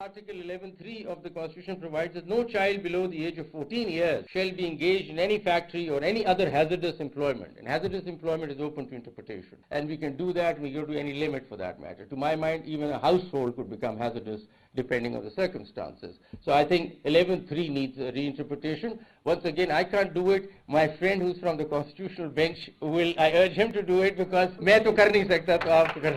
Article 11(3) of the Constitution provides that no child below the age of 14 years shall be engaged in any factory or any other hazardous employment. And hazardous employment is open to interpretation. And we can do that, we go to any limit for that matter. To my mind, even a household could become hazardous depending on the circumstances. So I think 11(3) needs a reinterpretation. Once again, I can't do it. My friend who's from the constitutional bench I urge him to do it, because main to kar nahi sakta, to aap to kar.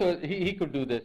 so he could do this.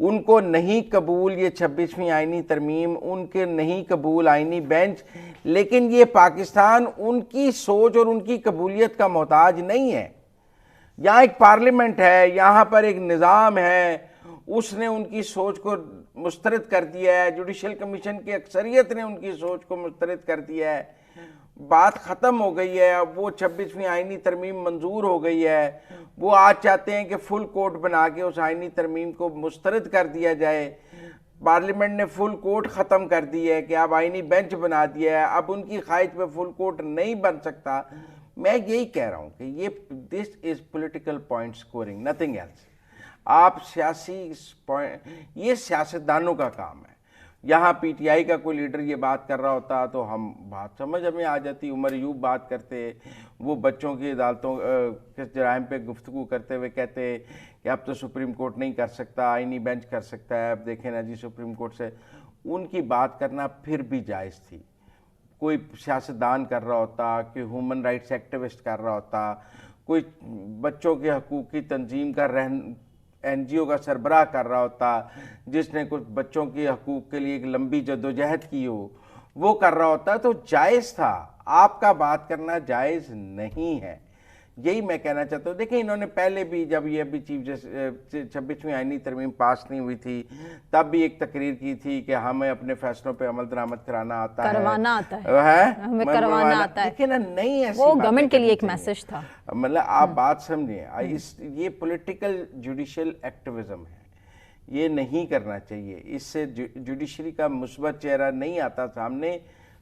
ان کو نہیں قبول یہ 26ویں آئینی ترمیم، ان کے نہیں قبول آئینی بینچ، لیکن یہ پاکستان ان کی سوچ اور ان کی قبولیت کا محتاج نہیں ہے. یہاں ایک پارلیمنٹ ہے، یہاں پر ایک نظام ہے، اس نے ان کی سوچ کو مسترد کر دیا ہے، جوڈیشل کمیشن کی اکثریت نے ان کی سوچ کو مسترد کر دیا ہے، بات ختم ہو گئی ہے. اب وہ 26ویں آئینی ترمیم منظور ہو گئی ہے، وہ آج چاہتے ہیں کہ فل کورٹ بنا کے اس آئینی ترمیم کو مسترد کر دیا جائے. پارلیمنٹ نے فل کورٹ ختم کر دی ہے کہ اب آئینی بینچ بنا دیا ہے، اب ان کی خواہش پہ فل کورٹ نہیں بن سکتا. میں یہی کہہ رہا ہوں کہ یہ this is political point scoring, nothing else. آپ سیاسی یہ سیاستدانوں کا کام ہے. یہاں پی ٹی آئی کا کوئی لیڈر یہ بات کر رہا ہوتا تو ہم بات سمجھ ہمیں آ جاتی. عمر ایوب بات کرتے، وہ بچوں کی عدالتوں کے جرائم پہ گفتگو کرتے ہوئے کہتے کہ اب تو سپریم کورٹ نہیں کر سکتا، آئینی بینچ کر سکتا ہے. اب دیکھیں نا جی سپریم کورٹ سے ان کی بات کرنا پھر بھی جائز تھی. کوئی سیاستدان کر رہا ہوتا، کوئی ہیومن رائٹس ایکٹیوسٹ کر رہا ہوتا، کوئی بچوں کے حقوق کی تنظیم کا این جی او کا سربراہ کر رہا ہوتا، جس نے کچھ بچوں کے حقوق کے لیے ایک لمبی جدوجہد کی ہو، وہ کر رہا ہوتا تو جائز تھا. آپ کا بات کرنا جائز نہیں ہے. یہی میں کہنا چاہتا ہوں. دیکھیں انہوں نے پہلے بھی جب یہ ابھی چیف جسٹس 26ویں آئینی ترمیم پاس نہیں ہوئی تھی تب بھی ایک تقریر کی تھی کہ ہمیں اپنے فیصلوں پہ عمل درآمد کرانا آتا ہے، کروانا آتا ہے، ہمیں کروانا آتا ہے. دیکھیں نا نہیں ایسی وہ گورنمنٹ کے لیے ایک میسج تھا. مطلب آپ بات سمجھیں، یہ پولیٹیکل جوڈیشل ایکٹیوزم ہے، یہ نہیں کرنا چاہیے. اس سے جوڈیشری کا مثبت چہرہ نہیں آتا سامنے،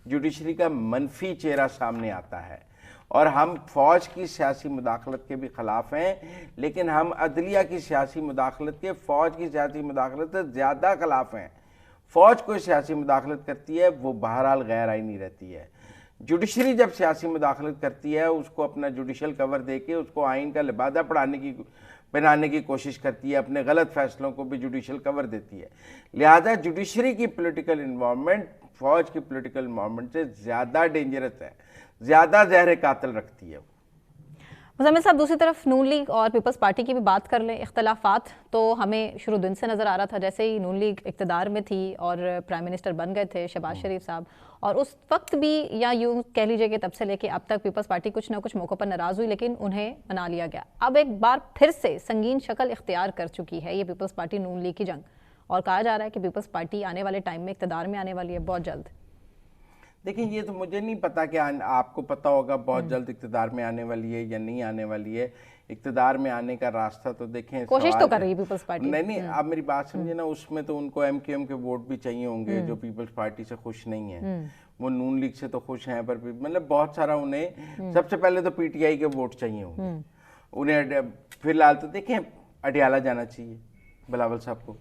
جوڈیشری کا منفی چہرہ سامنے آتا ہے. اور ہم فوج کی سیاسی مداخلت کے بھی خلاف ہیں، لیکن ہم عدلیہ کی سیاسی مداخلت کے، فوج کی سیاسی مداخلت سے زیادہ خلاف ہیں. فوج کوئی سیاسی مداخلت کرتی ہے وہ بہرحال غیر آئینی رہتی ہے. جوڈیشری جب سیاسی مداخلت کرتی ہے اس کو اپنا جوڈیشل کور دے کے اس کو آئین کا لبادہ پہنانے کی کوشش کرتی ہے، اپنے غلط فیصلوں کو بھی جوڈیشل کور دیتی ہے. لہذا جوڈیشری کی پولیٹیکل انوالومنٹ فوج کی پولیٹیکل انوالومنٹ سے زیادہ ڈینجرس ہے، زیادہ زہر قاتل رکھتی ہے. مزمل صاحب دوسری طرف نون لیگ اور پیپلز پارٹی کی بھی بات کر لیں. اختلافات تو ہمیں شروع دن سے نظر آ رہا تھا. جیسے ہی نون لیگ اقتدار میں تھی اور پرائم منسٹر بن گئے تھے شہباز شریف صاحب، اور اس وقت بھی یا یوں کہہ لیجئے کہ تب سے لے کے اب تک پیپلز پارٹی کچھ نہ کچھ موقع پر ناراض ہوئی، لیکن انہیں منا لیا گیا. اب ایک بار پھر سے سنگین شکل اختیار کر چکی ہے یہ پیپلز پارٹی نون لیگ کی جنگ، اور کہا جا رہا ہے کہ پیپلز پارٹی آنے والے ٹائم میں اقتدار میں آنے والی ہے بہت جلد. دیکھیں یہ تو مجھے نہیں پتا کہ آپ کو پتا ہوگا بہت جلد اقتدار میں آنے والی ہے یا نہیں آنے والی ہے. اقتدار میں آنے کا راستہ تو دیکھیں کوشش تو کر رہی ہے پیپلز پارٹی. نہیں آپ میری بات سمجھے نا، اس میں تو ان کو ایم کیو ایم کے ووٹ بھی چاہیے ہوں گے جو پیپلز پارٹی سے خوش نہیں ہیں. وہ نون لیگ سے تو خوش ہیں پر مطلب بہت سارا انہیں سب سے پہلے تو پی ٹی آئی کے ووٹ چاہیے ہوں گے انہیں. فی الحال تو دیکھیں اڈیالہ جانا چاہیے بلاول صاحب کو،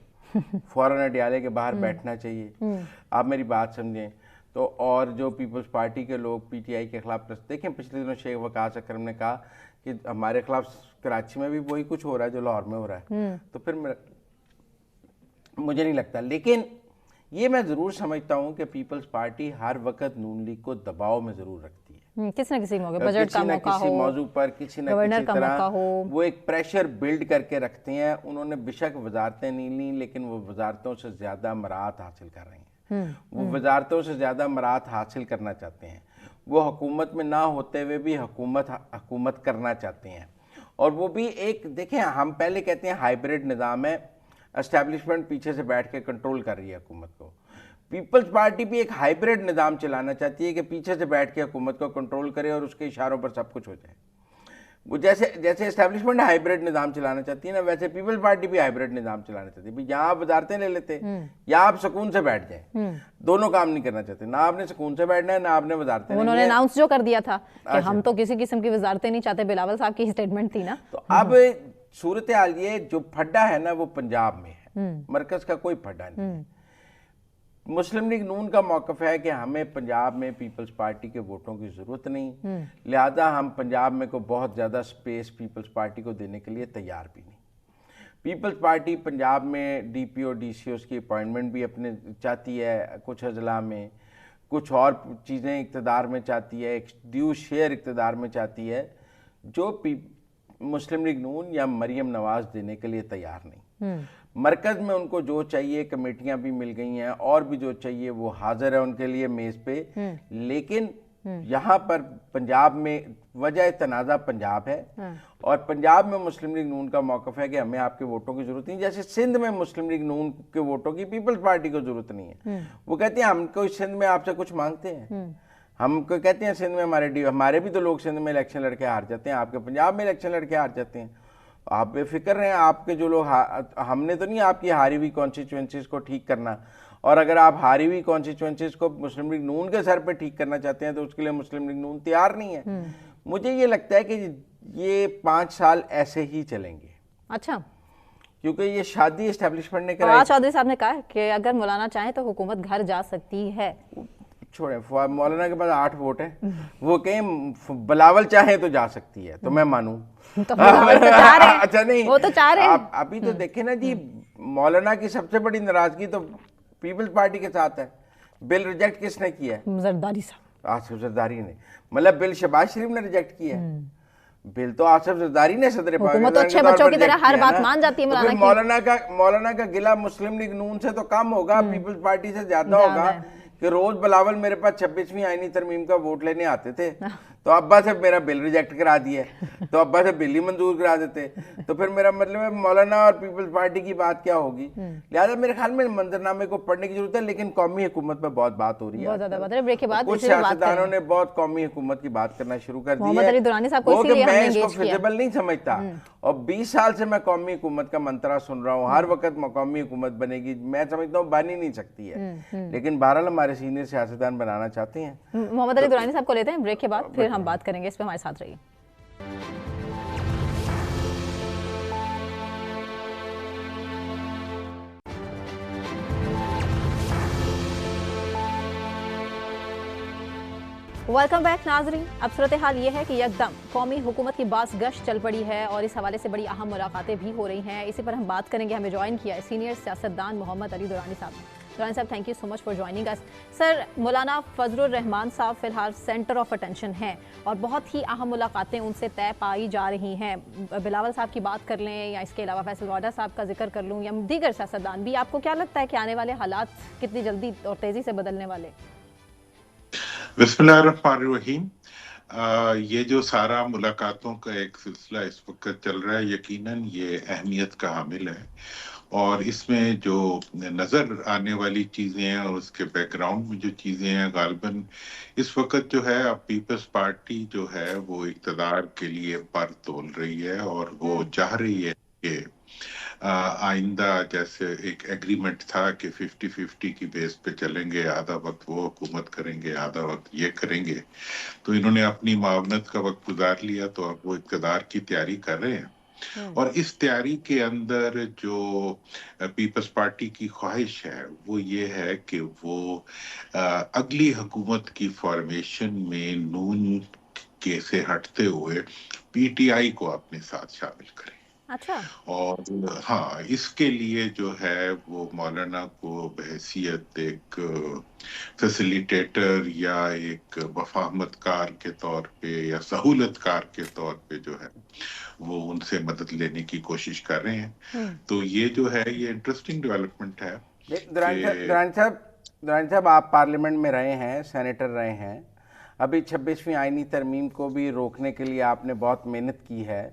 فوراً اڈیالے کے باہر بیٹھنا چاہیے. آپ میری بات سمجھیں تو. اور جو پیپلز پارٹی کے لوگ پی ٹی آئی کے خلاف دیکھیں پچھلے دنوں شیخ وقاص اکرم نے کہا کہ ہمارے خلاف کراچی میں بھی وہی کچھ ہو رہا ہے جو لاہور میں ہو رہا ہے. تو پھر مجھے نہیں لگتا، لیکن یہ میں ضرور سمجھتا ہوں کہ پیپلز پارٹی ہر وقت نون لیگ کو دباؤ میں ضرور رکھتی ہے. کسی نہ کسی موقع بجٹ کا موقع ہو، کسی موضوع پر کسی نہ کسی طرح وہ ایک پریشر بلڈ کر کے رکھتے ہیں. انہوں نے بے شک وزارتیں نہیں لیں لیکن وہ وزارتوں سے زیادہ مراعات حاصل کر رہے ہیں. وہ وزارتوں سے زیادہ مراعات حاصل کرنا چاہتے ہیں. وہ حکومت میں نہ ہوتے ہوئے بھی حکومت کرنا چاہتے ہیں. اور وہ بھی ایک دیکھیں ہم پہلے کہتے ہیں ہائیبریڈ نظام ہے، اسٹیبلشمنٹ پیچھے سے بیٹھ کے کنٹرول کر رہی ہے حکومت کو. پیپلز پارٹی بھی ایک ہائیبریڈ نظام چلانا چاہتی ہے کہ پیچھے سے بیٹھ کے حکومت کو کنٹرول کرے اور اس کے اشاروں پر سب کچھ ہو جائے. وہ جیسے اسٹیبلشمنٹ ہائیبریڈ نظام چلانا چاہتی ہے نا، ویسے پیپلز پارٹی بھی ہائیبریڈ نظام چلانا چاہتی ہے. یہاں آپ وزارتیں لے لیتے یا آپ سکون سے بیٹھ جائیں، دونوں کام نہیں کرنا چاہتے. نہ آپ نے سکون سے بیٹھنا ہے نہ آپ نے وزارتیں. انہوں نے اناؤنس جو کر دیا تھا کہ ہم تو کسی قسم کی وزارتیں نہیں چاہتے، بلاول صاحب کی اسٹیٹمنٹ تھی نا. تو اب صورتحال یہ جو پھڈا ہے نا وہ پنجاب میں ہے، مرکز کا کوئی پھڈا نہیں ہے. مسلم لیگ نون کا موقف ہے کہ ہمیں پنجاب میں پیپلز پارٹی کے ووٹوں کی ضرورت نہیں، لہذا ہم پنجاب میں کو بہت زیادہ سپیس پیپلز پارٹی کو دینے کے لیے تیار بھی نہیں. پیپلز پارٹی پنجاب میں D P O D C Os کی اپوائنٹمنٹ بھی اپنے چاہتی ہے، کچھ اضلاع میں کچھ اور چیزیں اقتدار میں چاہتی ہے، ڈیو شیئر اقتدار میں چاہتی ہے، جو مسلم لیگ نون یا مریم نواز دینے کے لیے تیار نہیں. مرکز میں ان کو جو چاہیے کمیٹیاں بھی مل گئی ہیں اور بھی جو چاہیے وہ حاضر ہے ان کے لیے میز پہ. لیکن یہاں پر پنجاب میں وجہ تنازع پنجاب ہے اور پنجاب میں مسلم لیگ نون کا موقف ہے کہ ہمیں آپ کے ووٹوں کی ضرورت نہیں, جیسے سندھ میں مسلم لیگ نون کے ووٹوں کی پیپلز پارٹی کو ضرورت نہیں ہے. وہ کہتے ہیں ہم کوئی سندھ میں آپ سے کچھ مانگتے ہیں, ہم کو کہتے ہیں سندھ میں ہمارے بھی تو لوگ سندھ میں الیکشن لڑ کے ہار جاتے ہیں, آپ کے پنجاب میں الیکشن لڑ کے ہار جاتے ہیں. آپ بے فکر رہیں, آپ کے جو لوگ ہم نے تو نہیں آپ کی ہاری ہوئی کانسٹیچوئنسیز کو ٹھیک کرنا, اور اگر آپ ہاری ہوئی کانسٹیچوئنسیز کو مسلم لیگ نون کے سر پہ ٹھیک کرنا چاہتے ہیں تو اس کے لیے مسلم لیگ نون تیار نہیں ہے. مجھے یہ لگتا ہے کہ یہ 5 سال ایسے ہی چلیں گے. اچھا, کیونکہ یہ شادی اسٹیبلشمنٹ نے فواد چودھری صاحب نے کہا کہ اگر مولانا چاہیں تو حکومت گھر جا سکتی ہے. چھوڑیں, مولانا کے پاس 8 ووٹ ہیں, وہ کہیں بلاول چاہیں تو جا سکتی ہے تو میں مانوں. اچھا نہیں, وہ تو چاہ رہے ہیں. ابھی تو دیکھیں نا جی, مولانا کی سب سے بڑی ناراضگی تو پیپلز پارٹی کے ساتھ ہے. بل ریجیکٹ کس نے کیا ہے؟ زرداری صاحب, آصف زرداری نے. مطلب بل شہباز شریف نے ریجیکٹ کیا ہے, بل تو آصف زرداری نے صدر پاکستان. حکومت تو اچھے بچوں کی طرح ہر بات مان جاتی ہے مولانا کی. مولانا کا گلہ مسلم لیگ نون سے تو کم ہوگا, پیپلز پارٹی سے زیادہ ہوگا کہ روز بلاول میرے پاس 26ویں آئینی ترمیم کا ووٹ لینے آتے تھے, تو ابا سے میرا بل ریجیکٹ کرا دیا, تو ابا سے بل ہی منظور کرا دیتے, تو پھر میرا مطلب ہے مولانا اور پیپلز پارٹی کی بات کیا ہوگی. لہٰذا میرے خیال میں منظرنامے کو پڑھنے کی ضرورت ہے, لیکن قومی حکومت پہ بہت بات ہو رہی ہے. بہت زیادہ بات ہے. بریک کے بعد کچھ سیاستدانوں نے بہت قومی حکومت کی بات کرنا شروع کر دی ہے. محمد علی دورانی صاحب کو اسی لیے ہم نے میں اس کو انگیج کیا. فیزیبل نہیں سمجھتا, اور 20 سال سے میں قومی حکومت کا منترا سن رہا ہوں, ہر وقت قومی حکومت بنے گی. میں سمجھتا ہوں بن ہی نہیں سکتی ہے, لیکن بہرحال ہمارے سینئر سیاستدان بنانا چاہتے ہیں. محمد علی دورانی صاحب کو لیتے ہیں بریک کے بعد, پھر ہم بات کریں گے. اس پہ ہمارے ساتھ رہیے. ویلکم بیک ناظرین. اب صورتحال یہ ہے کہ یکدم قومی حکومت کی باز گشت چل پڑی ہے اور اس حوالے سے بڑی اہم ملاقاتیں بھی ہو رہی ہیں. اسی پر ہم بات کریں گے. ہمیں جوائن کیا ہے سینئر سیاستدان محمد علی دورانی صاحب. دورانی صاحب, thank you so much for joining us. Sir, Maulana Fazl الرحمان صاحب فی الحال سینٹر آف اٹینشن ہیں اور بہت ہی اہم ملاقاتیں ان سے طے پائی جا رہی ہیں. بلاول صاحب کی بات کر لیں یا اس کے علاوہ فیصل واڈا صاحب کا ذکر کر لوں یا دیگر سیاستدان بھی, آپ کو کیا لگتا ہے کہ آنے والے حالات کتنی جلدی اور تیزی سے بدلنے والے؟ بسم اللہ الرحمن الرحیم. یہ جو سارا ملاقاتوں کا ایک سلسلہ اس وقت چل رہا ہے, یقیناً یہ اہمیت کا حامل ہے, اور اس میں جو نظر آنے والی چیزیں ہیں اور اس کے بیک گراؤنڈ میں جو چیزیں ہیں, غالباً اس وقت جو ہے اب پیپلز پارٹی جو ہے وہ اقتدار کے لیے پر تول رہی ہے, اور وہ چاہ رہی ہے کہ آئندہ جیسے ایک ایگریمنٹ تھا کہ 50-50 کی بیس پہ چلیں گے, آدھا وقت وہ حکومت کریں گے, آدھا وقت یہ کریں گے, تو انہوں نے اپنی معاونت کا وقت گزار لیا, تو اب وہ اقتدار کی تیاری کر رہے ہیں. اور اس تیاری کے اندر جو پیپلز پارٹی کی خواہش ہے وہ یہ ہے کہ وہ اگلی حکومت کی فارمیشن میں نون کے سے ہٹتے ہوئے پی ٹی آئی کو اپنے ساتھ شامل کریں. اچھا. اور ہاں, اس کے لیے جو ہے وہ مولانا کو بحیثیت ایک فیسیلیٹیٹر یا ایک مفاہمت کار کے طور پہ یا سہولت کار کے طور پہ جو ہے وہ ان سے مدد لینے کی کوشش کر رہے ہیں. تو یہ جو ہے یہ انٹرسٹنگ ڈیولپمنٹ ہے. دورانی صاحب, آپ پارلیمنٹ میں رہے ہیں, سینیٹر رہے ہیں, ابھی 26ویں آئینی ترمیم کو بھی روکنے کے لیے آپ نے بہت محنت کی ہے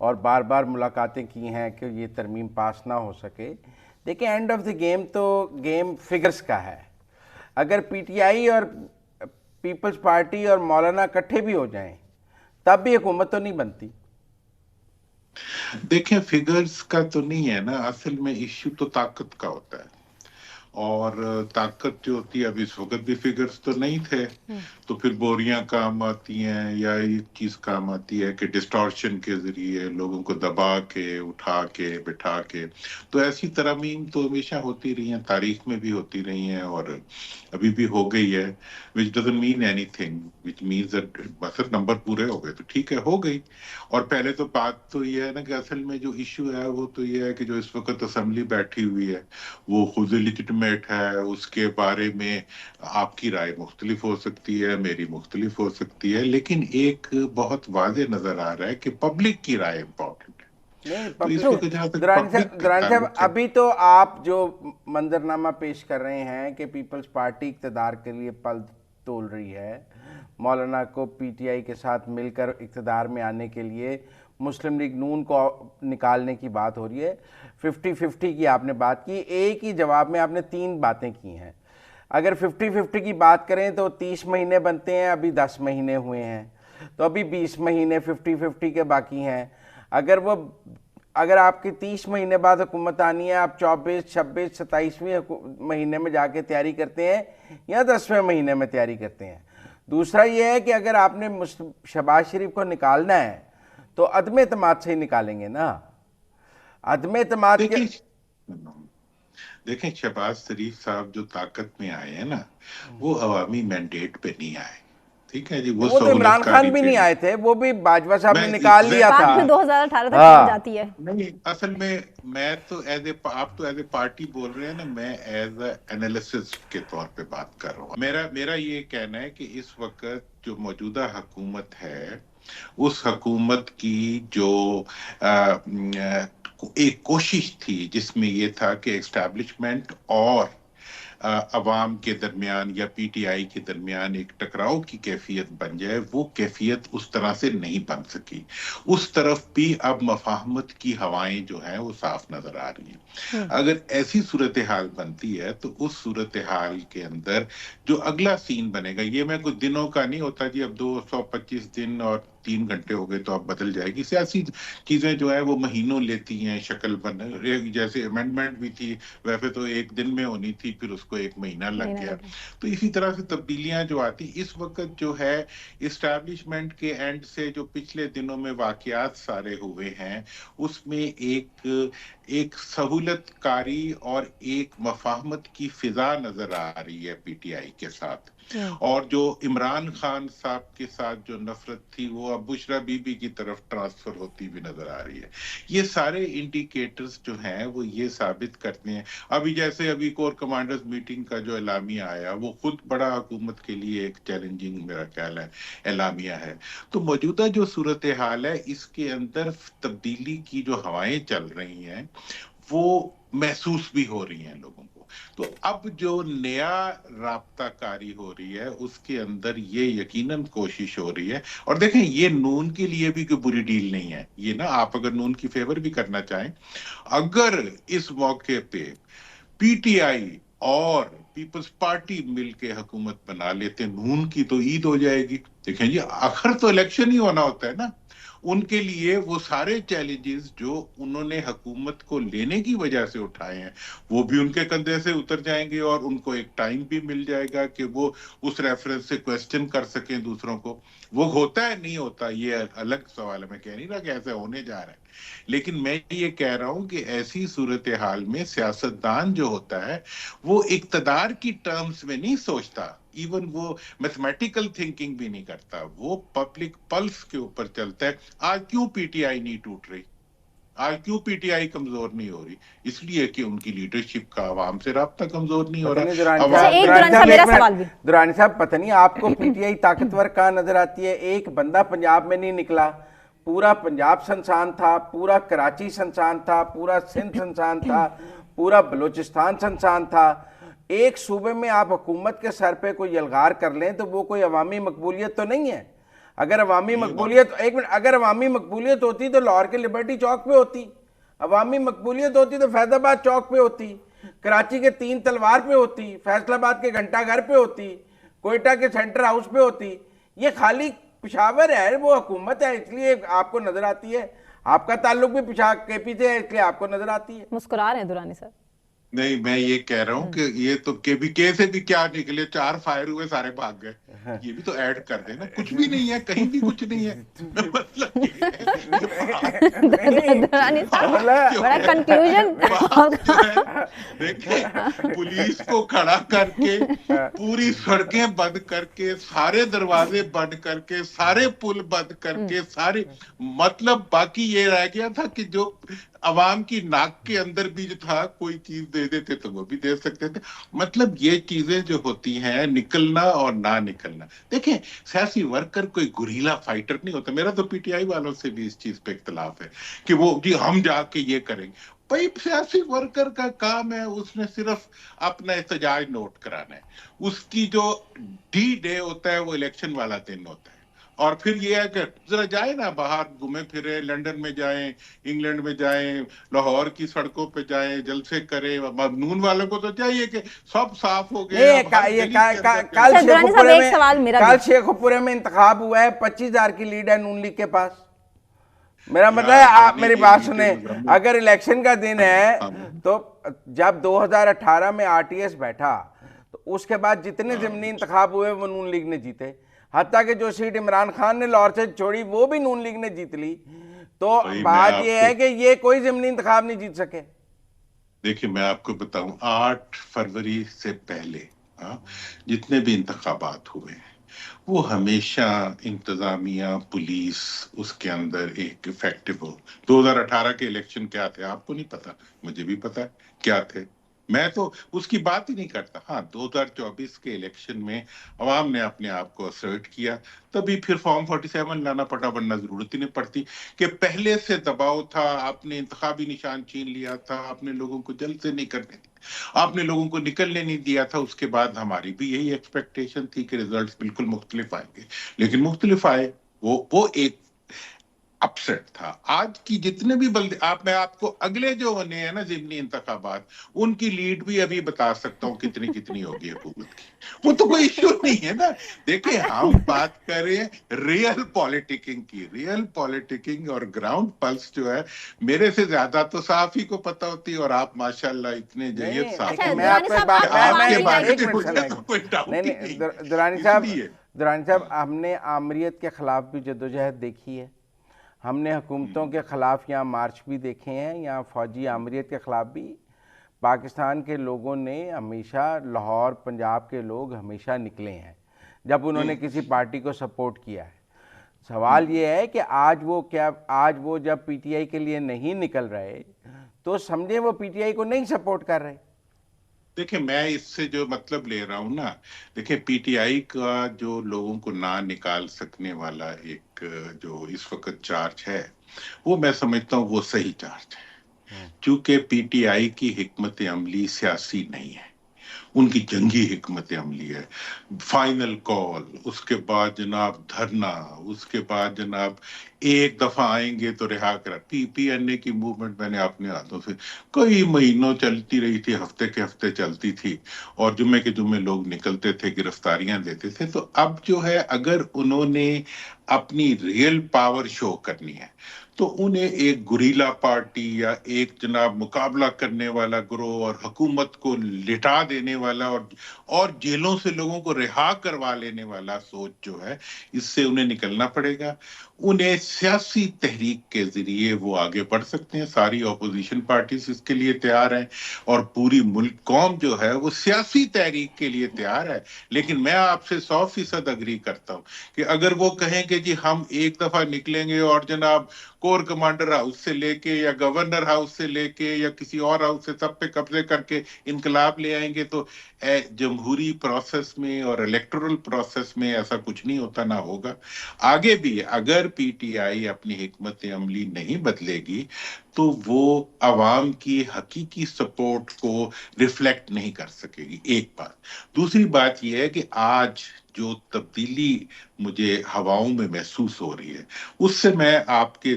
اور بار بار ملاقاتیں کی ہیں کہ یہ ترمیم پاس نہ ہو سکے. دیکھیں, اینڈ آف دی گیم تو گیم فگرز کا ہے. اگر پی ٹی آئی اور پیپلز پارٹی اور مولانا اکٹھے بھی ہو جائیں تب بھی حکومت تو نہیں بنتی. دیکھیں, فگرز کا تو نہیں ہے نا, اصل میں ایشو تو طاقت کا ہوتا ہے, اور طاقت جو ہوتی ہے, اب اس وقت بھی فگرز تو نہیں تھے, تو پھر بوریاں کام آتی ہیں یا ایک چیز کام آتی ہے کہ ڈسٹارشن کے ذریعے لوگوں کو دبا کے اٹھا کے بٹھا کے. تو ایسی ترامیم تو ہمیشہ ہوتی رہی ہیں, تاریخ میں بھی ہوتی رہی ہیں, اور ابھی بھی ہو گئی ہے, which doesn't mean anything, which means that بس نمبر پورے ہو گئے تو ٹھیک ہے, ہو گئی. اور پہلے تو بات تو یہ ہے نا کہ اصل میں جو ایشو ہے وہ تو یہ ہے کہ جو اس وقت اسمبلی بیٹھی ہوئی ہے وہ خود لیجٹمیٹ ہے, اس کے بارے میں آپ کی رائے مختلف ہو سکتی ہے, میری مختلف ہو سکتی ہے, لیکن ایک بہت واضح نظر آ رہا ہے کہ پبلک کی رائے امپورٹنٹ ہے. تو اس وقت جہاں تک درانی public کا صاحب تعلق ہے، ابھی تو آپ جو منظرنامہ پیش کر رہے ہیں کہ پیپلز پارٹی اقتدار کے لیے پل تول رہی ہے، مولانا کو پی ٹی آئی کے ساتھ مل کر اقتدار میں آنے کے لیے مسلم لیگ نون کو نکالنے کی بات ہو رہی ہے، 50-50 کی آپ نے بات کی، ایک ہی جواب میں آپ نے 3 باتیں کی ہیں. اگر 50-50 کی بات کریں تو 30 مہینے بنتے ہیں، ابھی 10 مہینے ہوئے ہیں، تو ابھی 20 مہینے 50-50 کے باقی ہیں. اگر آپ کی 30 مہینے بعد حکومت آنی ہے، آپ 24, 26, 27ویں مہینے میں جا کے تیاری کرتے ہیں یا 10ویں مہینے میں تیاری کرتے ہیں. دوسرا یہ ہے کہ اگر آپ نے شہباز شریف کو نکالنا ہے تو عدم اعتماد سے ہی نکالیں گے نا. عدم اعتماد کے دیکھیں شہباز شریف صاحب جو طاقت میں آئے ہیں نا، وہ عوامی مینڈیٹ پہ نہیں آئے، ٹھیک ہے جی. وہ تو عمران خان بھی نہیں آئے تھے، وہ بھی باجوہ صاحب نے نکال لیا تھا. بات پھر 2018 تک پہنچ جاتی ہے. نہیں، اصل میں تو آپ تو ایز اے پارٹی بول رہے ہیں نا، میں ایز اے انالیسسٹ کے طور پہ بات کر رہا ہوں. میرا یہ کہنا ہے کہ اس وقت جو موجودہ حکومت ہے، اس حکومت کی جو ایک کوشش تھی جس میں یہ تھا کہ اسٹیبلشمنٹ اور عوام کے درمیان یا پی ٹی آئی کے درمیان ایک ٹکراؤ کی کیفیت بن جائے، وہ کیفیت اس طرح سے نہیں بن سکی. اس طرف بھی اب مفاہمت کی ہوائیں جو ہیں وہ صاف نظر آ رہی ہیں. اگر ایسی صورتحال بنتی ہے تو اس صورتحال کے اندر جو اگلا سین بنے گا، یہ میں کچھ دنوں کا نہیں ہوتا جی، اب 225 دن اور 3 گھنٹے ہو گئے تو اب بدل جائے گی. سیاسی چیزیں جو ہیں وہ مہینوں لیتی ہیں شکل جیسے امینڈمنٹ بھی تھی، ویسے تو 1 دن میں ہونی تھی، پھر اس کو 1 مہینہ لگ گیا. تو اسی طرح سے تبدیلیاں جو آتی اس وقت جو ہے اسٹیبلشمنٹ کے اینڈ سے جو پچھلے دنوں میں واقعات سارے ہوئے ہیں، اس میں ایک سہولت کاری اور ایک مفاہمت کی فضا نظر آ رہی ہے پی ٹی آئی کے ساتھ. اور جو عمران خان صاحب کے ساتھ جو نفرت تھی وہ اب بشرا بی بی کی طرف ٹرانسفر ہوتی بھی نظر آ رہی ہے. یہ سارے انڈیکیٹرز جو ہیں وہ یہ ثابت کرتے ہیں. ابھی کور کمانڈرز میٹنگ کا جو اعلامیہ آیا وہ خود بڑا حکومت کے لیے ایک چیلنجنگ میرا خیال ہے اعلامیہ ہے. تو موجودہ جو صورتحال ہے اس کے اندر تبدیلی کی جو ہوائیں چل رہی ہیں وہ محسوس بھی ہو رہی ہیں لوگوں کو. تو اب جو نیا رابطہ کاری ہو رہی ہے اس کے اندر یہ یقیناً کوشش ہو رہی ہے. اور دیکھیں یہ نون کے لیے بھی کوئی بری ڈیل نہیں ہے یہ نا، آپ اگر نون کی فیور بھی کرنا چاہیں، اگر اس موقع پہ پی ٹی آئی اور پیپلز پارٹی مل کے حکومت بنا لیتے، نون کی تو عید ہو جائے گی. دیکھیں جی آخر تو الیکشن ہی ہونا ہوتا ہے نا. ان کے لیے وہ سارے چیلنجز جو انہوں نے حکومت کو لینے کی وجہ سے اٹھائے ہیں وہ بھی ان کے کندھے سے اتر جائیں گے، اور ان کو ایک ٹائم بھی مل جائے گا کہ وہ اس ریفرنس سے کویسچن کر سکیں دوسروں کو. وہ ہوتا ہے نہیں ہوتا یہ الگ سوال ہے، میں کہہ نہیں رہا کہ ایسے ہونے جا رہا ہے، لیکن میں یہ کہہ رہا ہوں کہ ایسی صورتحال میں سیاستدان جو ہوتا ہے وہ اقتدار کی ٹرمز میں نہیں سوچتا، ایون وہ میتھمیٹیکل تھنکنگ بھی نہیں کرتا، وہ پبلک پلس کے اوپر چلتا ہے. آج کیوں پی ٹی آئی نہیں ٹوٹ رہی، آج کیوں پی ٹی آئی کمزور نہیں ہو رہی؟ اس لیے کہ ان کی لیڈرشپ کا عوام سے رابطہ کمزور نہیں ہو رہا. درانی صاحب پتہ نہیں آپ کو پی ٹی آئی طاقتور کہاں نظر آتی ہے؟ ایک بندہ پنجاب میں نہیں نکلا، پورا پنجاب سنسان تھا، پورا کراچی سنسان تھا، پورا سندھ سنسان تھا، پورا بلوچستان سنسان تھا. ایک صوبے میں آپ حکومت کے سر پہ کوئی یلغار کر لیں تو وہ کوئی عوامی مقبولیت تو نہیں ہے. اگر عوامی مقبولیت ہوتی تو لاہور کے لبرٹی چوک پہ ہوتی، عوامی مقبولیت ہوتی تو فیض آباد چوک پہ ہوتی، کراچی کے 3 تلوار پہ ہوتی، فیصل آباد کے گھنٹہ گھر پہ ہوتی، کوئٹہ کے سینٹر ہاؤس پہ ہوتی. یہ خالی پشاور ہے، وہ حکومت ہے اس لیے آپ کو نظر آتی ہے. آپ کا تعلق بھی کے پی سے ہے اس لیے آپ کو نظر آتی ہے. مسکرا رہے ہیں درانی صاحب. نہیں میں یہ کہہ رہا ہوں کہ یہ تو کے بی کے سے بھی کیا نکلے، 4 فائر ہوئے سارے بھاگ گئے. یہ بھی تو ایڈ کر دینا، کچھ بھی نہیں ہے، کہیں بھی کچھ نہیں ہے. مطلب بڑا کنکلوژن. دیکھیں پولیس کو کھڑا کر کے، پوری سڑکیں بند کر کے، سارے دروازے بند کر کے، سارے پل بند کر کے، سارے، مطلب باقی یہ رہ گیا تھا کہ جو عوام کی ناک کے اندر بھی جو تھا کوئی چیز دے دیتے تو وہ بھی دے سکتے تھے. مطلب یہ چیزیں جو ہوتی ہیں نکلنا اور نہ نکلنا. دیکھیں سیاسی ورکر کوئی گوریلا فائٹر نہیں ہوتا. میرا تو پی ٹی آئی والوں سے بھی اس چیز پہ اختلاف ہے کہ وہ جی ہم جا کے یہ کریں گے. بھائی سیاسی ورکر کا کام ہے اس نے صرف اپنا احتجاج نوٹ کرانا ہے. اس کی جو ڈی ڈے ہوتا ہے وہ الیکشن والا دن ہوتا ہے. اور پھر یہ ہے کہ ذرا جائیں نا باہر گھومے پھرے, لنڈن میں جائیں, انگلینڈ میں جائیں, لاہور کی سڑکوں پہ جائیں, جلسے کریں. نون والوں کو تو چاہیے کہ سب صاف ہو گئے. کل شیخ پورے میں انتخاب ہوا ہے, 25,000 کی لیڈ ہے نون لیگ کے پاس. میرا مطلب ہے آپ میری بات سنیں, اگر الیکشن کا دن ہے تو جب 2018 میں آر ٹی ایس بیٹھا تو اس کے بعد جتنے ضمنی انتخاب ہوئے وہ نون لیگ نے جیتے, حتیٰ کہ جو سیٹ عمران خان نے لاہور سے چھوڑی وہ بھی نون لیگ نے جیت لی. تو بات یہ ہے کہ یہ کوئی ضمنی انتخاب نہیں جیت سکے. دیکھیں میں آپ کو بتاؤں 8 فروری سے پہلے جتنے بھی انتخابات ہوئے ہیں وہ ہمیشہ انتظامیہ پولیس اس کے اندر ایک افیکٹو ہو. 2018 کے الیکشن کیا تھے آپ کو نہیں پتا, مجھے بھی پتا کیا تھے, میں تو اس کی بات ہی نہیں کرتا. ہاں 2024 کے الیکشن میں عوام نے اپنے آپ کو اسرٹ کیا, تبھی پھر فارم 47 لانا پڑا, ورنہ ضرورت ہی نہیں پڑتی کہ پہلے سے دباؤ تھا, آپ نے انتخابی نشان چھین لیا تھا, آپ نے لوگوں کو جلد سے نہیں کرنے دیا, آپ نے لوگوں کو نکلنے نہیں دیا تھا. اس کے بعد ہماری بھی یہی ایکسپیکٹیشن تھی کہ ریزلٹس بالکل مختلف آئیں گے, لیکن مختلف آئے. وہ ایک اپسیٹ تھا. آج کی جتنے بھی میں آپ کو اگلے جو ہونے ہیں نا ضمنی انتخابات, ان کی لیڈ بھی ابھی بتا سکتا ہوں کتنی ہوگی حکومت کی. وہ تو کوئی ایشو نہیں ہے نا. دیکھیں ہم بات کریں ریئل پالیٹکنگ کی, ریئل پالیٹکنگ اور گراؤنڈ پلس جو ہے میرے سے زیادہ تو صحافی کو پتہ ہوتی ہے, اور آپ ماشاءاللہ اتنے جید صحافی درانی صاحب, ہم نے آمریت کے خلاف بھی جدوجہد دیکھی ہے, ہم نے حکومتوں کے خلاف یہاں مارچ بھی دیکھے ہیں, یہاں فوجی آمریت کے خلاف بھی پاکستان کے لوگوں نے ہمیشہ, لاہور پنجاب کے لوگ ہمیشہ نکلے ہیں جب انہوں نے کسی پارٹی کو سپورٹ کیا ہے. سوال یہ ہے کہ آج وہ جب پی ٹی آئی کے لیے نہیں نکل رہے تو سمجھیں وہ پی ٹی آئی کو نہیں سپورٹ کر رہے. دیکھیں میں اس سے جو مطلب لے رہا ہوں نا, دیکھیں پی ٹی آئی کا جو لوگوں کو نہ نکال سکنے والا ایک جو اس وقت چارج ہے, وہ میں سمجھتا ہوں وہ صحیح چارج ہے. چونکہ پی ٹی آئی کی حکمت عملی سیاسی نہیں ہے, ان کی جنگی حکمت عملی ہے. فائنل کال, اس کے بعد جناب دھرنا, اس کے بعد جناب ایک دفعہ آئیں گے تو رہا کرا. پی این اے کی موومنٹ میں نے اپنے ہاتھوں سے کئی مہینوں چلتی رہی تھی, ہفتے کے ہفتے چلتی تھی, اور جمعے کے جمعے لوگ نکلتے تھے, گرفتاریاں دیتے تھے. تو اب جو ہے اگر انہوں نے اپنی ریئل پاور شو کرنی ہے تو انہیں ایک گوریلا پارٹی یا ایک جناب مقابلہ کرنے والا گروہ اور حکومت کو لٹا دینے والا اور جیلوں سے لوگوں کو رہا کروا لینے والا سوچ جو ہے, اس سے انہیں نکلنا پڑے گا. انہیں سیاسی تحریک کے ذریعے وہ آگے بڑھ سکتے ہیں. ساری اپوزیشن پارٹیز اس کے لیے تیار ہیں, اور پوری ملک قوم جو ہے وہ سیاسی تحریک کے لیے تیار ہے. لیکن میں آپ سے 100% اگری کرتا ہوں کہ اگر وہ کہیں کہ جی ہم ایک دفعہ نکلیں گے اور جناب کور کمانڈر ہاؤس سے لے کے یا گورنر ہاؤس سے لے کے یا کسی اور ہاؤس سے سب پہ قبضے کر کے انقلاب لے آئیں گے, تو جمہوری پروسیس میں اور الیکٹورل پروسیس میں ایسا کچھ نہیں ہوتا, نہ ہوگا. آگے بھی اگر پی ٹی آئی اپنی حکمت عملی نہیں بدلے گی تو وہ عوام کی حقیقی سپورٹ کو ریفلیکٹ نہیں کر سکے گی. ایک بات. دوسری بات یہ ہے کہ آج جو تبدیلی مجھے ہواؤں میں محسوس ہو رہی ہے, اس سے میں آپ کے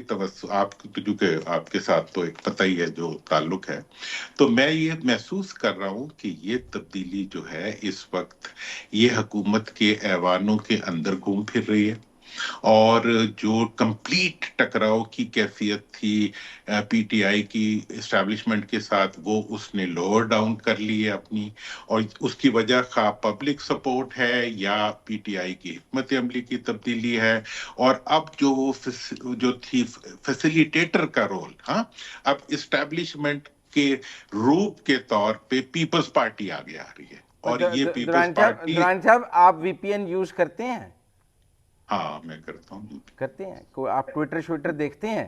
آپ کے ساتھ تو ایک پتہ ہی ہے جو تعلق ہے, تو میں یہ محسوس کر رہا ہوں کہ یہ تبدیلی جو ہے اس وقت یہ حکومت کے ایوانوں کے اندر گھوم پھر رہی ہے, اور جو کمپلیٹ ٹکراؤ کی کیفیت تھی پی ٹی آئی کی اسٹیبلشمنٹ کے ساتھ, وہ اس نے لوور ڈاؤن کر لی ہے اپنی, اور اس کی وجہ خواہ پبلک سپورٹ ہے یا پی ٹی آئی کی حکمت عملی کی تبدیلی ہے. اور اب جو تھی فیسیلیٹیٹر کا رول, اب اسٹیبلشمنٹ کے روپ کے طور پہ پیپلز پارٹی آگے آ رہی ہے. اور یہ پیپلز پارٹی, درانی صاحب آپ وی پی این یوز کرتے ہیں؟ ہاں میں کرتا ہوں. کرتے ہیں؟ آپ ٹویٹر دیکھتے ہیں؟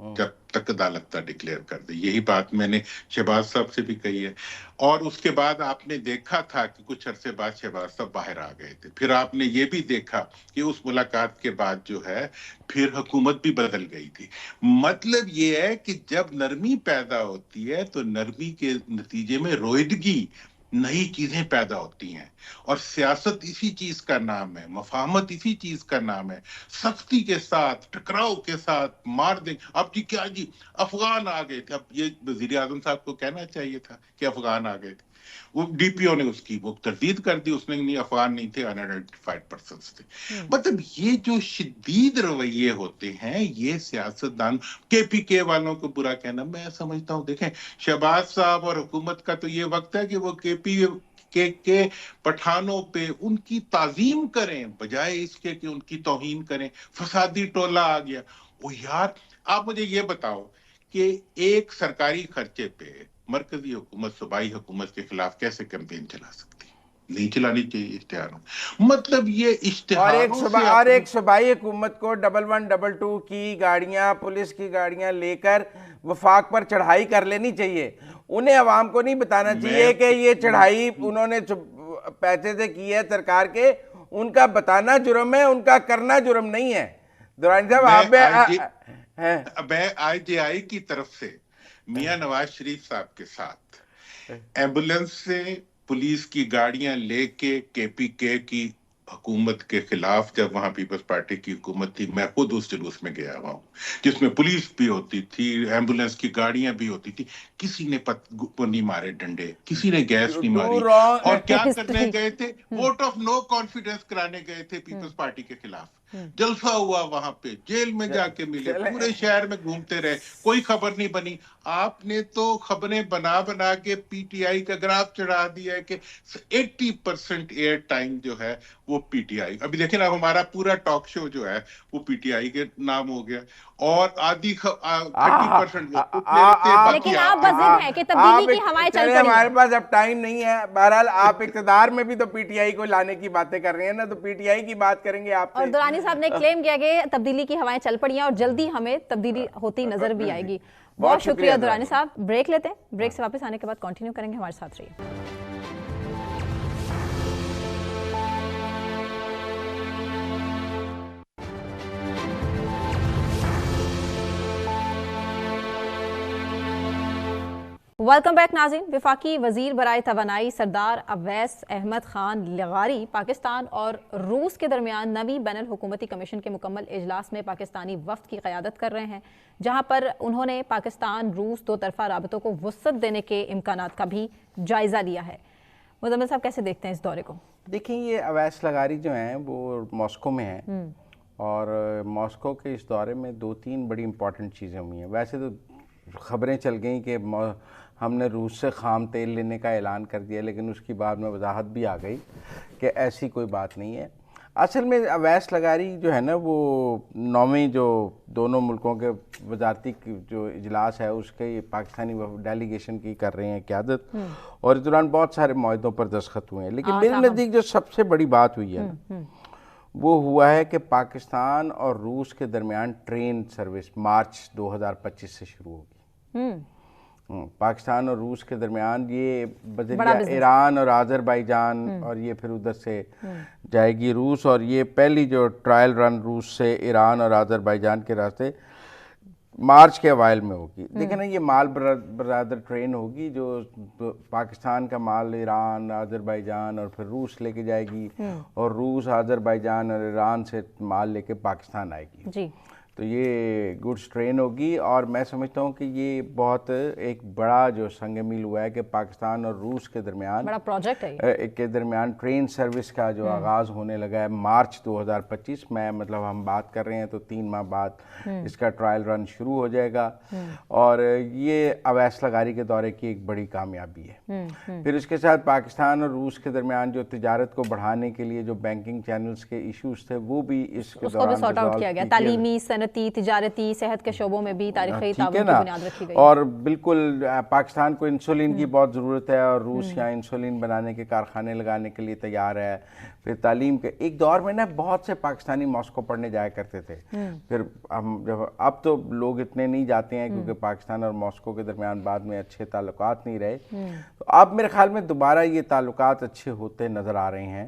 جب تک عدالت ڈکلیئر کر دے. یہی بات میں نے شہباز صاحب سے بھی کہی ہے. اور اس کے بعد آپ نے دیکھا تھا کہ کچھ عرصے بعد شہباز صاحب باہر آ گئے تھے. پھر آپ نے یہ بھی دیکھا کہ اس ملاقات کے بعد جو ہے پھر حکومت بھی بدل گئی تھی. مطلب یہ ہے کہ جب نرمی پیدا ہوتی ہے تو نرمی کے نتیجے میں رویدگی، نئی چیزیں پیدا ہوتی ہیں. اور سیاست اسی چیز کا نام ہے، مفاہمت اسی چیز کا نام ہے. سختی کے ساتھ، ٹکراؤ کے ساتھ مار دیں. اب جی کیا جی افغان آ گئے تھے، اب یہ وزیر اعظم صاحب کو کہنا چاہیے تھا کہ افغان آ گئے تھے. وہ ڈی پی او نے اس کی وہ تردید کر دی، اس نے نہیں، افغان نہیں تھے، انآئیڈینٹیفائڈ پرسنز تھے. مطلب یہ جو شدید رویے ہوتے ہیں، یہ سیاستدان کے پی کے والوں کو برا کہنا، میں سمجھتا ہوں دیکھیں شہباز صاحب اور حکومت کا تو یہ وقت ہے کہ وہ کے پی کے پٹھانوں پہ ان کی تعظیم کریں بجائے اس کے کہ ان کی توہین کریں. فسادی ٹولہ آ گیا. وہ یار آپ مجھے یہ بتاؤ کہ ایک سرکاری خرچے پہ مرکزی حکومت صوبائی حکومت کے خلاف کیسے کیمپین چلا سکتی؟ نہیں چلانی چاہیے اشتہاروں. مطلب یہ اشتہاروں سے اور ایک صوبائی حکومت کو 1122 کی گاڑیاں، پولیس کی گاڑیاں لے کر وفاق پر چڑھائی کر لینی چاہیے. انہیں عوام کو نہیں بتانا چاہیے کہ یہ چڑھائی انہوں نے پیسے سے کی ہے سرکار کے. ان کا بتانا جرم ہے، ان کا کرنا جرم نہیں ہے. درانی صاحب میں آئی جے آئی کی طرف سے میاں نواز شریف صاحب کے ساتھ ایمبولینس سے پولیس کی گاڑیاں لے کے کے پی کے کی حکومت کے خلاف، جب وہاں پیپلز پارٹی کی حکومت تھی، میں خود اس جلوس میں گیا ہوا ہوں جس میں پولیس بھی ہوتی تھی، ایمبولینس کی گاڑیاں بھی ہوتی تھی. کسی نے نہیں مارے ڈنڈے، کسی نے گیس نہیں ماری. اور کیا کرنے گئے تھے؟ ووٹ آف نو کانفیڈنس کرانے گئے تھے پیپلز پارٹی کے خلاف. جلسہ ہوا وہاں پہ، جیل میں جا کے ملے، پورے شہر میں گھومتے رہے، کوئی خبر نہیں بنی. آپ نے تو خبریں بنا کے پی ٹی آئی کا گراف چڑھا دیا ہے کہ 80% ایئر ٹائم جو ہے وہ پی ٹی آئی. ابھی دیکھیں نا ہمارا پورا ٹاک شو جو ہے وہ پی ٹی آئی کے نام ہو گیا، اور آدھی 30% لیکن آپ بزد ہیں کہ تبدیلی کی ہوائیں چل پڑی. ہمارے پاس اب ٹائم نہیں ہے. بہرحال آپ اقتدار میں بھی تو پی ٹی آئی کو لانے کی باتیں کر رہے ہیں نا، تو پی ٹی آئی کی بات کریں گے آپ سے. اور درانی صاحب نے کلیم کیا کہ تبدیلی کی ہوائیں چل پڑی ہیں اور جلدی ہمیں تبدیلی ہوتی نظر بھی آئے گی. بہت شکریہ درانی صاحب. بریک لیتے ہیں، بریک سے واپس آنے کے بعد کنٹینیو کریں گے. ہمارے ساتھ رہیے. ویلکم بیک ناظرین. وفاقی وزیر برائے توانائی سردار اویس احمد خان لغاری پاکستان اور روس کے درمیان نویں بین الحکومتی کمیشن کے مکمل اجلاس میں پاکستانی وفد کی قیادت کر رہے ہیں، جہاں پر انہوں نے پاکستان روس دو طرفہ رابطوں کو وسعت دینے کے امکانات کا بھی جائزہ لیا ہے. مزمل صاحب کیسے دیکھتے ہیں اس دورے کو؟ دیکھیں یہ اویس لغاری جو ہیں وہ ماسکو میں ہیں، اور ماسکو کے اس دورے میں 2-3 بڑی امپورٹنٹ چیزیں ہوئی ہیں. ویسے تو خبریں چل گئیں کہ ہم نے روس سے خام تیل لینے کا اعلان کر دیا، لیکن اس کی بعد میں وضاحت بھی آ گئی کہ ایسی کوئی بات نہیں ہے. اصل میں اویس لغاری جو ہے نا وہ 9ویں جو دونوں ملکوں کے وزارتی جو اجلاس ہے اس کے پاکستانی ڈیلیگیشن کی کر رہے ہیں قیادت، اور اس دوران بہت سارے معاہدوں پر دستخط ہوئے ہیں. لیکن میرے نزدیک جو سب سے بڑی بات ہوئی ہے وہ ہوا ہے کہ پاکستان اور روس کے درمیان ٹرین سروس مارچ 2025 سے شروع ہوگی. پاکستان اور روس کے درمیان یہ بذریعہ ایران اور آذربائیجان، اور یہ پھر ادھر سے جائے گی روس، اور یہ پہلی جو ٹرائل رن روس سے ایران اور آذربائیجان کے راستے مارچ کے اوائل میں ہوگی. دیکھیں نا یہ مال برادر ٹرین ہوگی جو پاکستان کا مال ایران، آذربائیجان اور پھر روس لے کے جائے گی، اور روس، آذربائیجان اور ایران سے مال لے کے پاکستان آئے گی. جی تو یہ گڈس ٹرین ہوگی، اور میں سمجھتا ہوں کہ یہ بہت ایک بڑا جو سنگ میل ہوا ہے کہ پاکستان اور روس کے درمیان بڑا پروجیکٹ ہے کے درمیان ٹرین سروس کا جو آغاز ہونے لگا ہے مارچ 2025 میں. مطلب ہم بات کر رہے ہیں تو 3 ماہ بعد اس کا ٹرائل رن شروع ہو جائے گا، اور یہ اویس لغاری کے دورے کی ایک بڑی کامیابی ہے. پھر اس کے ساتھ پاکستان اور روس کے درمیان جو تجارت کو بڑھانے کے لیے جو بینکنگ چینلز کے ایشوز تھے وہ بھی اس کے دوران سارٹ آؤٹ کیا گیا. تعلیمی، صنعتی صنعتی, تجارتی, صحت کے شعبوں میں بھی تاریخی ٹھیک ہے تعاون کی نا. بنیاد رکھی گئی. اور بالکل پاکستان کو انسولین کی بہت ضرورت ہے اور روس یہاں انسولین بنانے کے کارخانے لگانے کے لیے تیار ہے. پھر تعلیم کے ایک دور میں نا بہت سے پاکستانی ماسکو پڑھنے جایا کرتے تھے. پھر اب تو لوگ اتنے نہیں جاتے ہیں کیونکہ پاکستان اور ماسکو کے درمیان بعد میں اچھے تعلقات نہیں رہے. تو اب میرے خیال میں دوبارہ یہ تعلقات اچھے ہوتے نظر آ رہے ہیں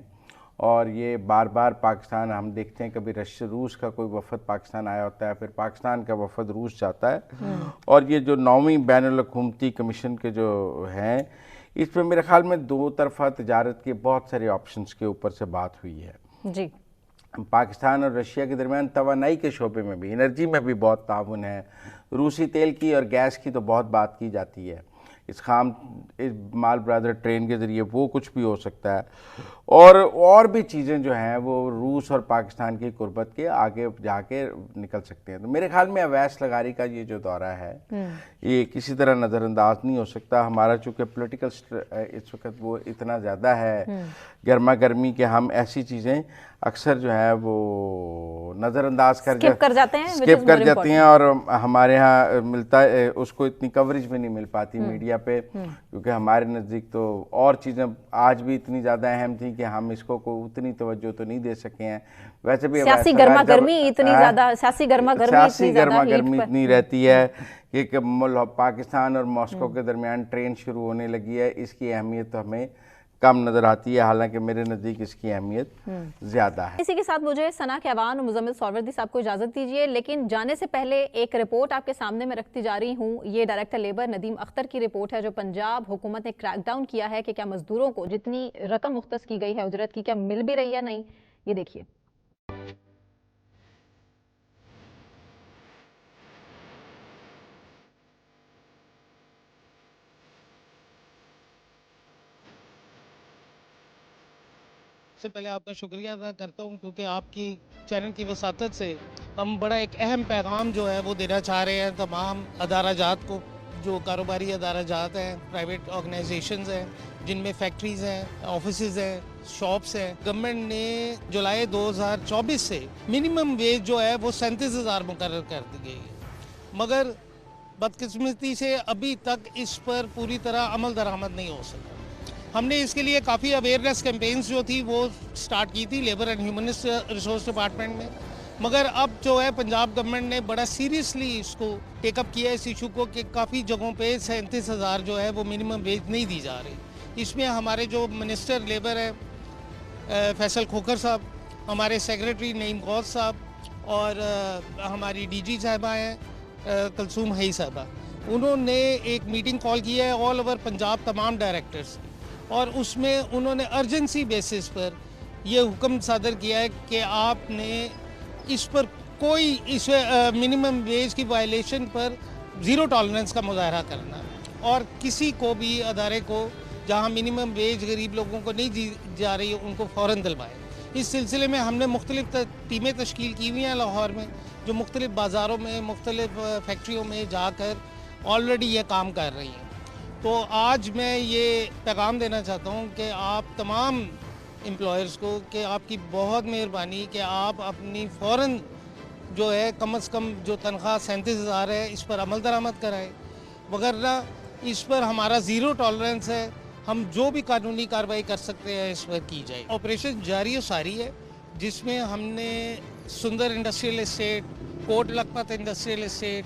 اور یہ بار بار پاکستان ہم دیکھتے ہیں کبھی روس کا کوئی وفد پاکستان آیا ہوتا ہے, پھر پاکستان کا وفد روس جاتا ہے. اور یہ جو 9ویں بین الاقوامی کمیشن کے جو ہیں اس میں میرے خیال میں دو طرفہ تجارت کے بہت سارے آپشنز کے اوپر سے بات ہوئی ہے. جی, پاکستان اور رشیا کے درمیان توانائی کے شعبے میں بھی, انرجی میں بھی بہت تعاون ہے. روسی تیل کی اور گیس کی تو بہت بات کی جاتی ہے. اس مال برادر ٹرین کے ذریعے وہ کچھ بھی ہو سکتا ہے. اور بھی چیزیں جو ہیں وہ روس اور پاکستان کی قربت کے آگے جا کے نکل سکتے ہیں. تو میرے خیال میں اویس لغاری کا یہ جو دورہ ہے یہ کسی طرح نظر انداز نہیں ہو سکتا. ہمارا چونکہ پولیٹیکل اس وقت وہ اتنا زیادہ ہے گرما گرمی کہ ہم ایسی چیزیں اکثر جو ہے وہ نظر انداز کر جاتے ہیں اور ہمارے ہاں ملتا ہے اس کو اتنی کوریج بھی نہیں مل پاتی میڈیا پہ, کیونکہ ہمارے نزدیک تو اور چیزیں آج بھی اتنی زیادہ اہم تھیں کہ ہم اس کو اتنی توجہ تو نہیں دے سکے ہیں. ویسے بھی سیاسی گرما گرمی اتنی رہتی ہے کہ پاکستان اور ماسکو کے درمیان ٹرین شروع ہونے لگی ہے. اس کی اہمیت تو ہمیں کم نظر آتی ہے, حالانکہ میرے نزدیک اس کی اہمیت زیادہ ہے. اسی کے ساتھ مجھے ثنا کیوان اور مزمل سہروردی صاحب کو اجازت دیجیے, لیکن جانے سے پہلے ایک رپورٹ آپ کے سامنے میں رکھتی جا رہی ہوں. یہ ڈائریکٹر لیبر ندیم اختر کی رپورٹ ہے جو پنجاب حکومت نے کریک ڈاؤن کیا ہے کہ کیا مزدوروں کو جتنی رقم مختص کی گئی ہے اجرت کی کیا مل بھی رہی ہے نہیں. یہ دیکھیے. سے پہلے آپ کا شکریہ ادا کرتا ہوں کیونکہ آپ کی چینل کی وساطت سے ہم بڑا ایک اہم پیغام جو ہے وہ دینا چاہ رہے ہیں تمام ادارہ جات کو, جو کاروباری ادارہ جات ہیں, پرائیویٹ آرگنائزیشنز ہیں جن میں فیکٹریز ہیں, آفیسز ہیں, شاپس ہیں. گورنمنٹ نے جولائی 2024 سے منیمم ویج جو ہے وہ 37,000 مقرر کر دی گئی ہے, مگر بدقسمتی سے ابھی تک اس پر پوری طرح عمل درآمد نہیں ہو سکا. ہم نے اس کے لیے کافی اویئرنیس کیمپینز جو تھی وہ سٹارٹ کی تھی labour and human resource department میں, مگر اب جو ہے پنجاب گورنمنٹ نے بڑا سیریسلی اس کو ٹیک اپ کیا ہے اس ایشو کو کہ کافی جگہوں پہ 37,000 جو ہے وہ منیمم ویج نہیں دی جا رہی. اس میں ہمارے جو منسٹر لیبر ہیں فیصل کھوکھر صاحب, ہمارے سیکریٹری نعیم غوث صاحب اور ہماری ڈی جی صاحبہ ہیں کلثوم حئی صاحبہ, انہوں نے ایک میٹنگ کال کی ہے آل اوور پنجاب تمام ڈائریکٹرز کی, اور اس میں انہوں نے ارجنسی بیسس پر یہ حکم صادر کیا ہے کہ آپ نے اس پر کوئی اس منیمم ویج کی وائلیشن پر زیرو ٹالرنس کا مظاہرہ کرنا ہے, اور کسی کو بھی ادارے کو جہاں منیمم ویج غریب لوگوں کو نہیں دی جا رہی ہے ان کو فوراً دلوائے. اس سلسلے میں ہم نے مختلف ٹیمیں تشکیل کی ہوئی ہیں لاہور میں, جو مختلف بازاروں میں مختلف فیکٹریوں میں جا کر آلریڈی یہ کام کر رہی ہیں. تو آج میں یہ پیغام دینا چاہتا ہوں کہ آپ تمام امپلائرز کو کہ آپ کی بہت مہربانی کہ آپ اپنی فوراً جو ہے کم از کم جو تنخواہ 37,000 ہے اس پر عمل درآمد کرائیں, وغیرہ اس پر ہمارا زیرو ٹالرنس ہے. ہم جو بھی قانونی کارروائی کر سکتے ہیں اس پر کی جائے. آپریشن جاری و ساری ہے جس میں ہم نے سندر industrial estate, Kot Lakhpat industrial estate,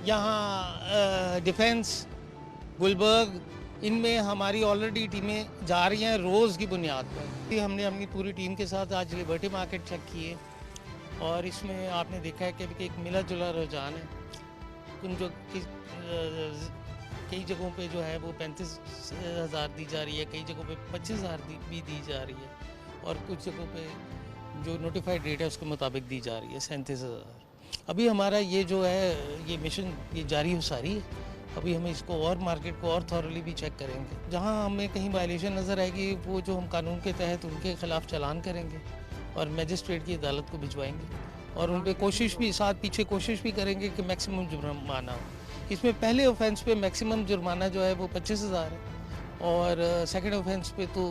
یہاں ڈیفینس, گلبرگ, ان میں ہماری آلریڈی ٹیمیں جا رہی ہیں روز کی بنیاد پر. ہم نے اپنی پوری ٹیم کے ساتھ آج لبرٹی مارکیٹ چیک کی ہے اور اس میں آپ نے دیکھا ہے کہ ایک ملا جلا رجحان ہے. ان جو کئی جگہوں پہ جو ہے وہ 35,000 دی جا رہی ہے, کئی جگہوں پہ 25,000 بھی دی جا رہی ہے, اور کچھ جگہوں پہ جو نوٹیفائڈ ریٹ ہے اس کے مطابق دی جا رہی ہے 37,000. ابھی ہمارا یہ جو ہے یہ مشن یہ جاری و ساری ہے. ابھی ہم اس کو اور مارکیٹ کو اور تھورلی بھی چیک کریں گے. جہاں ہمیں کہیں وائلیشن نظر آئے گی وہ جو ہم قانون کے تحت ان کے خلاف چلان کریں گے اور میجسٹریٹ کی عدالت کو بھجوائیں گے, اور ان پہ کوشش بھی ساتھ پیچھے کوشش بھی کریں گے کہ میکسیمم جرمانہ ہو. اس میں پہلے آفینس پہ میکسیمم جرمانہ جو ہے وہ 25,000 ہے, اور سیکنڈ آفینس پہ تو